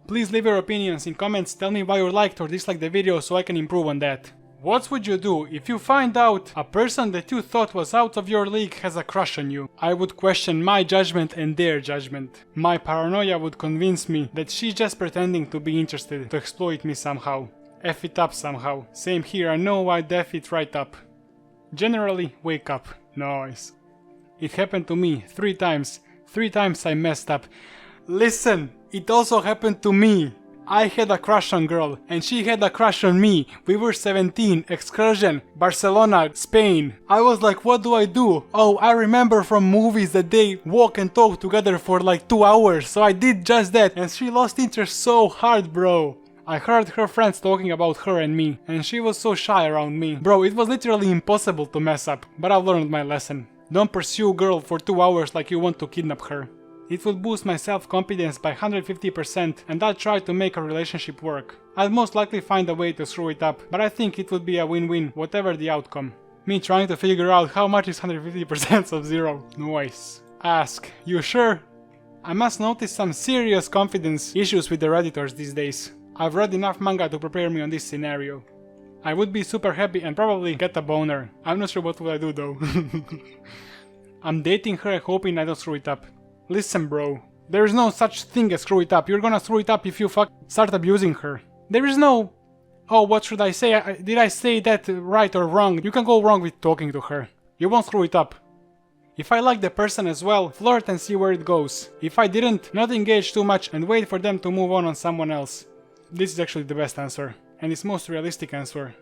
Please leave your opinions in comments, tell me why you liked or disliked the video so I can improve on that. What would you do if you find out a person that you thought was out of your league has a crush on you? I would question my judgment and their judgment. My paranoia would convince me that she's just pretending to be interested to exploit me somehow. F it up somehow. Same here, I know I'd F it right up. Generally, wake up. Nice. It happened to me 3 times. 3 times I messed up. Listen, it also happened to me. I had a crush on girl, and she had a crush on me. We were 17, excursion, Barcelona, Spain. I was like, what do I do? Oh, I remember from movies that they walk and talk together for like 2 hours, so I did just that, and she lost interest so hard, bro. I heard her friends talking about her and me, and she was so shy around me. Bro, it was literally impossible to mess up, but I've learned my lesson. Don't pursue a girl for 2 hours like you want to kidnap her. It would boost my self-confidence by 150% and I'll try to make a relationship work. I'll most likely find a way to screw it up, but I think it would be a win-win whatever the outcome. Me trying to figure out how much is 150% of 0. Nice. Ask, you sure? I must notice some serious confidence issues with the redditors these days. I've read enough manga to prepare me on this scenario. I would be super happy and probably get a boner. I'm not sure what would I do though. I'm dating her hoping I don't screw it up. Listen bro, there is no such thing as screw it up. You're gonna screw it up if you start abusing her. There is no... Oh, what should I say? Did I say that right or wrong? You can go wrong with talking to her. You won't screw it up. If I like the person as well, flirt and see where it goes. If I didn't, not engage too much and wait for them to move on someone else. This is actually the best answer. And it's most realistic answer.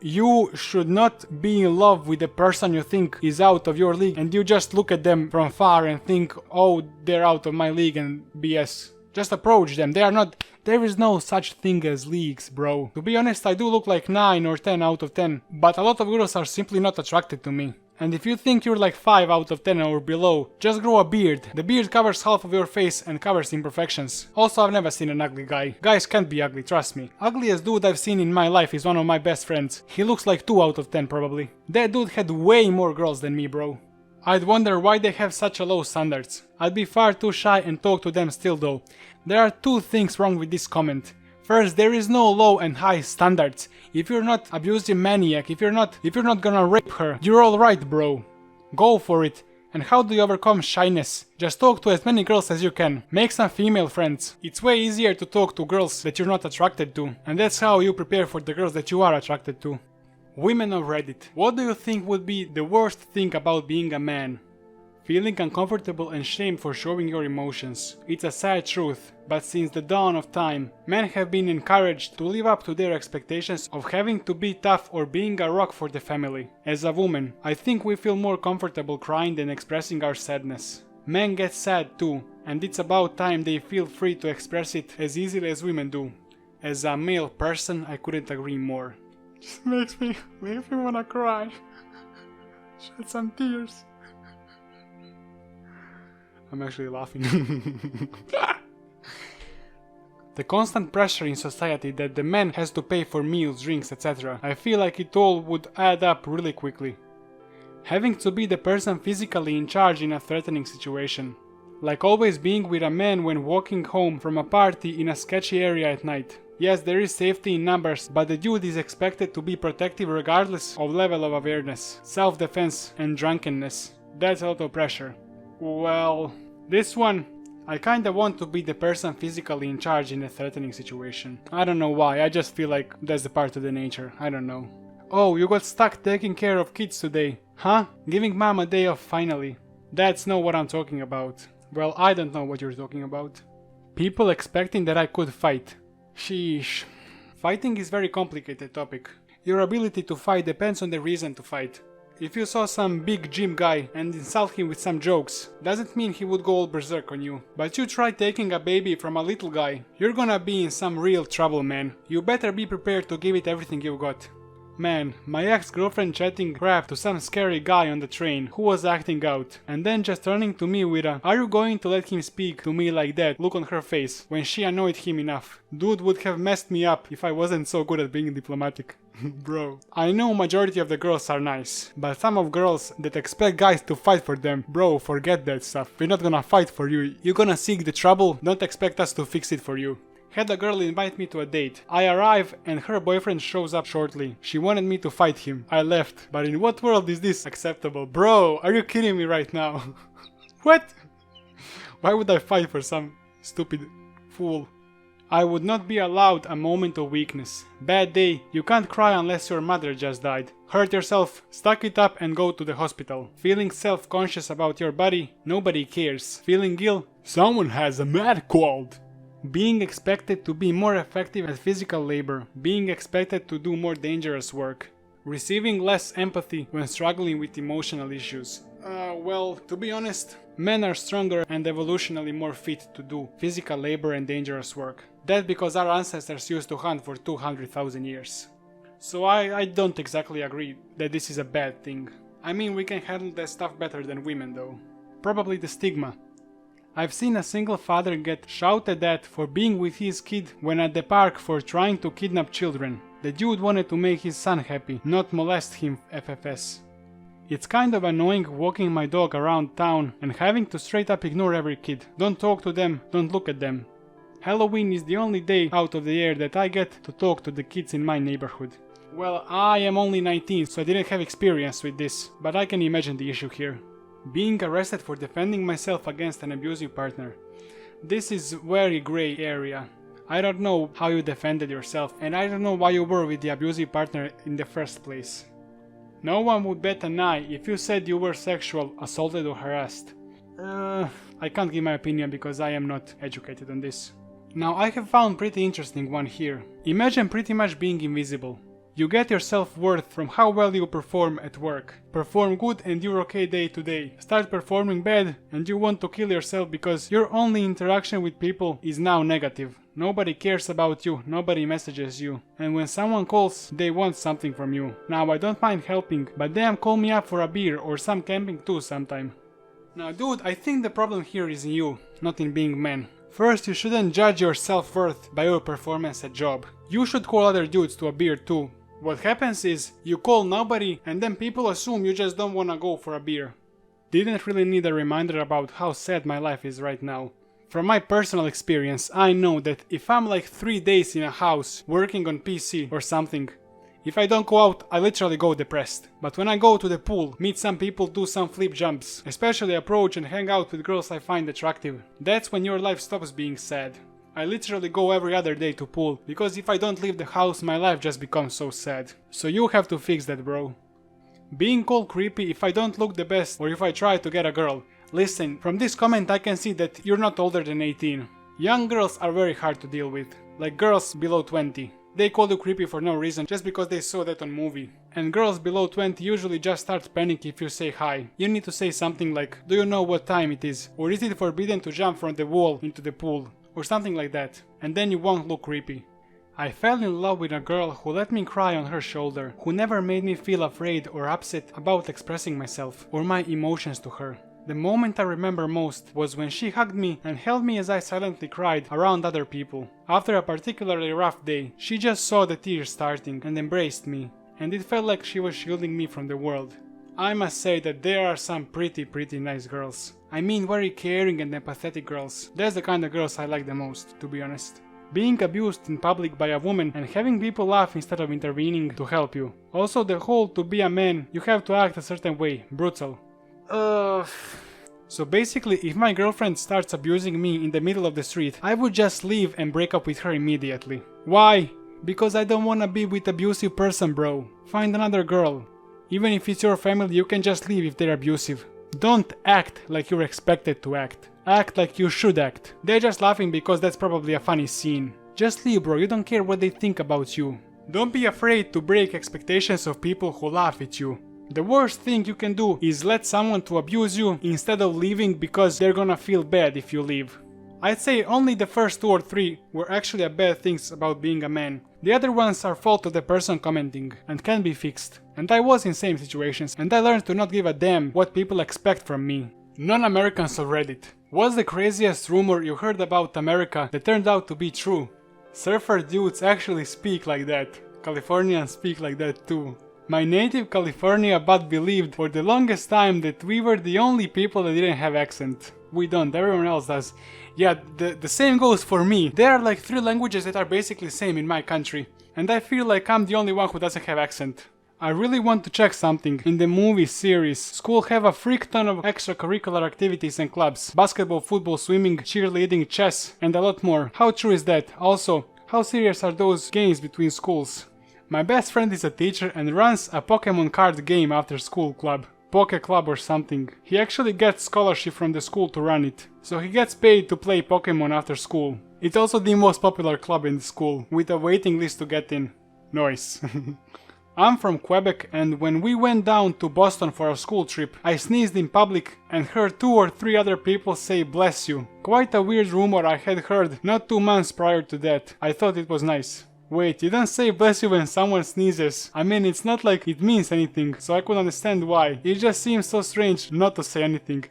You should not be in love with the person you think is out of your league and you just look at them from far and think, oh, they're out of my league and BS. Just approach them. They are not... There is no such thing as leagues, bro. To be honest, I do look like 9 or 10 out of 10, but a lot of girls are simply not attracted to me. And if you think you're like 5 out of 10 or below, just grow a beard. The beard covers half of your face and covers imperfections. Also, I've never seen an ugly guy. Guys can't be ugly, trust me. Ugliest dude I've seen in my life is one of my best friends. He looks like 2 out of 10 probably. That dude had way more girls than me, bro. I'd wonder why they have such a low standards. I'd be far too shy and talk to them still though. There are 2 things wrong with this comment. First, there is no low and high standards. If you're not abusive maniac, if you're not gonna rape her, you're alright, bro. Go for it. And how do you overcome shyness? Just talk to as many girls as you can. Make some female friends. It's way easier to talk to girls that you're not attracted to. And that's how you prepare for the girls that you are attracted to. Women of Reddit. What do you think would be the worst thing about being a man? Feeling uncomfortable and shamed for showing your emotions. It's a sad truth, but since the dawn of time, men have been encouraged to live up to their expectations of having to be tough or being a rock for the family. As a woman, I think we feel more comfortable crying than expressing our sadness. Men get sad too, and it's about time they feel free to express it as easily as women do. As a male person, I couldn't agree more. Just makes me wanna cry. Shed some tears. I'm actually laughing. The constant pressure in society that the man has to pay for meals, drinks, etc. I feel like it all would add up really quickly. Having to be the person physically in charge in a threatening situation. Like always being with a man when walking home from a party in a sketchy area at night. Yes, there is safety in numbers, but the dude is expected to be protective regardless of level of awareness, self-defense and drunkenness. That's a lot of pressure. Well, this one, I kinda want to be the person physically in charge in a threatening situation. I don't know why, I just feel like that's the part of the nature, I don't know. Oh, you got stuck taking care of kids today. Huh? Giving mom a day off finally. That's not what I'm talking about. Well, I don't know what you're talking about. People expecting that I could fight. Sheesh. Fighting is very complicated topic. Your ability to fight depends on the reason to fight. If you saw some big gym guy and insult him with some jokes, doesn't mean he would go all berserk on you. But you try taking a baby from a little guy, you're gonna be in some real trouble, man. You better be prepared to give it everything you've got. Man, my ex-girlfriend chatting crap to some scary guy on the train who was acting out, and then just turning to me with a "Are you going to let him speak to me like that?" look on her face when she annoyed him enough. Dude would have messed me up if I wasn't so good at being diplomatic. Bro. I know majority of the girls are nice, but some of girls that expect guys to fight for them, bro, forget that stuff. We're not gonna fight for you. You're gonna seek the trouble, don't expect us to fix it for you. Had a girl invite me to a date. I arrive and her boyfriend shows up shortly. She wanted me to fight him. I left. But in what world is this acceptable? Bro, are you kidding me right now? What? Why would I fight for some stupid fool? I would not be allowed a moment of weakness. Bad day, you can't cry unless your mother just died. Hurt yourself, stuck it up and go to the hospital. Feeling self-conscious about your body, nobody cares. Feeling ill, someone has a mad cold. Being expected to be more effective at physical labor. Being expected to do more dangerous work. Receiving less empathy when struggling with emotional issues. Well, to be honest, men are stronger and evolutionally more fit to do physical labor and dangerous work. That's because our ancestors used to hunt for 200,000 years. So I don't exactly agree that this is a bad thing. I mean, we can handle that stuff better than women though. Probably the stigma. I've seen a single father get shouted at for being with his kid when at the park for trying to kidnap children. The dude wanted to make his son happy, not molest him FFS. It's kind of annoying walking my dog around town and having to straight up ignore every kid. Don't talk to them, don't look at them. Halloween is the only day out of the year that I get to talk to the kids in my neighborhood. Well, I am only 19, so I didn't have experience with this, but I can imagine the issue here. Being arrested for defending myself against an abusive partner. This is very gray area. I don't know how you defended yourself, and I don't know why you were with the abusive partner in the first place. No one would bet an eye if you said you were sexual, assaulted or harassed. I can't give my opinion because I am not educated on this. Now I have found pretty interesting one here. Imagine pretty much being invisible. You get your self-worth from how well you perform at work. Perform good and you're okay day to day. Start performing bad and you want to kill yourself because your only interaction with people is now negative. Nobody cares about you, nobody messages you. And when someone calls, they want something from you. Now I don't mind helping, but damn, call me up for a beer or some camping too sometime. Now dude, I think the problem here is in you, not in being men. First, you shouldn't judge your self-worth by your performance at job. You should call other dudes to a beer too. What happens is, you call nobody and then people assume you just don't wanna go for a beer. Didn't really need a reminder about how sad my life is right now. From my personal experience, I know that if I'm like 3 days in a house working on PC or something, if I don't go out, I literally go depressed. But when I go to the pool, meet some people, do some flip jumps, especially approach and hang out with girls I find attractive, that's when your life stops being sad. I literally go every other day to pool, because if I don't leave the house, my life just becomes so sad. So you have to fix that, bro. Being called creepy if I don't look the best or if I try to get a girl. Listen, from this comment I can see that you're not older than 18. Young girls are very hard to deal with, like girls below 20. They call you creepy for no reason, just because they saw that on movie. And girls below 20 usually just start panicking if you say hi. You need to say something like, do you know what time it is? Or is it forbidden to jump from the wall into the pool? Or something like that, and then you won't look creepy. I fell in love with a girl who let me cry on her shoulder, who never made me feel afraid or upset about expressing myself or my emotions to her. The moment I remember most was when she hugged me and held me as I silently cried around other people. After a particularly rough day, she just saw the tears starting and embraced me, and it felt like she was shielding me from the world. I must say that there are some pretty nice girls. I mean very caring and empathetic girls. That's the kind of girls I like the most, to be honest. Being abused in public by a woman and having people laugh instead of intervening to help you. Also the whole to be a man, you have to act a certain way, brutal. So basically, if my girlfriend starts abusing me in the middle of the street, I would just leave and break up with her immediately. Why? Because I don't wanna be with abusive person, bro. Find another girl. Even if it's your family, you can just leave if they're abusive. Don't act like you're expected to act. Act like you should act. They're just laughing because that's probably a funny scene. Just leave, bro, you don't care what they think about you. Don't be afraid to break expectations of people who laugh at you. The worst thing you can do is let someone to abuse you instead of leaving because they're gonna feel bad if you leave. I'd say only the first 2 or 3 were actually bad things about being a man. The other ones are fault of the person commenting and can be fixed. And I was in same situations and I learned to not give a damn what people expect from me. Non-American subreddit. What's the craziest rumor you heard about America that turned out to be true? Surfer dudes actually speak like that. Californians speak like that too. My native California but believed for the longest time that we were the only people that didn't have accent. We don't, everyone else does. Yeah, the same goes for me. There are like 3 languages that are basically same in my country. And I feel like I'm the only one who doesn't have accent. I really want to check something. In the movie series, school have a freak ton of extracurricular activities and clubs. Basketball, football, swimming, cheerleading, chess, and a lot more. How true is that? Also, how serious are those games between schools? My best friend is a teacher and runs a Pokemon card game after school club. Poke Club or something. He actually gets scholarship from the school to run it. So he gets paid to play Pokemon after school. It's also the most popular club in the school, with a waiting list to get in. Nice. I'm from Quebec, and when we went down to Boston for a school trip, I sneezed in public and heard 2 or 3 other people say bless you. Quite a weird rumor I had heard not 2 months prior to that. I thought it was nice. Wait, you don't say bless you when someone sneezes. I mean, it's not like it means anything, so I could understand why. It just seems so strange not to say anything.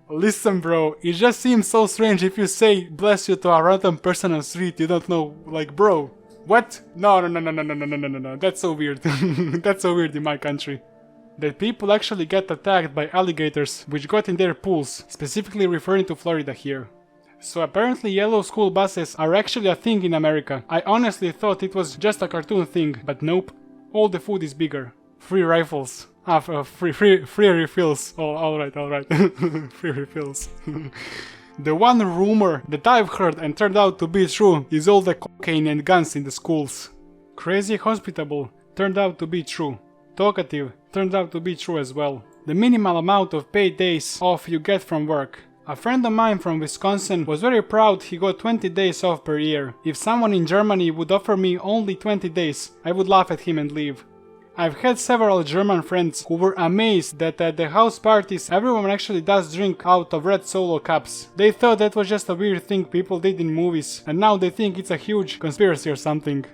Listen bro, it just seems so strange if you say bless you to a random person on the street you don't know, like bro. What? No, that's so weird. That's so weird in my country. That people actually get attacked by alligators which got in their pools, specifically referring to Florida here. So apparently yellow school buses are actually a thing in America. I honestly thought it was just a cartoon thing, but nope. All the food is bigger. Free rifles. Free refills. Oh, alright. Free refills. The one rumor that I've heard and turned out to be true is all the cocaine and guns in the schools. Crazy hospitable turned out to be true. Talkative turned out to be true as well. The minimal amount of paid days off you get from work. A friend of mine from Wisconsin was very proud he got 20 days off per year. If someone in Germany would offer me only 20 days, I would laugh at him and leave. I've had several German friends who were amazed that at the house parties everyone actually does drink out of red Solo cups. They thought that was just a weird thing people did in movies, and now they think it's a huge conspiracy or something.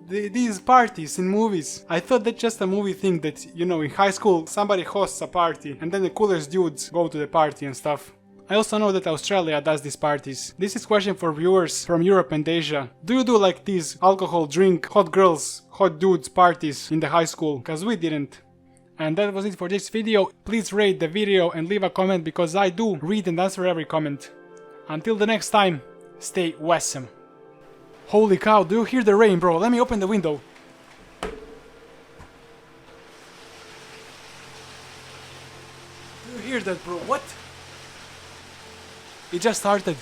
These parties in movies. I thought that's just a movie thing that, you know, in high school somebody hosts a party and then the coolest dudes go to the party and stuff. I also know that Australia does these parties. This is a question for viewers from Europe and Asia. Do you do like these alcohol, drink, hot girls, hot dudes parties in the high school? Cause we didn't. And that was it for this video. Please rate the video and leave a comment because I do read and answer every comment. Until the next time, stay awesome. Holy cow, do you hear the rain, bro? Let me open the window. Do you hear that, bro? What? It just started.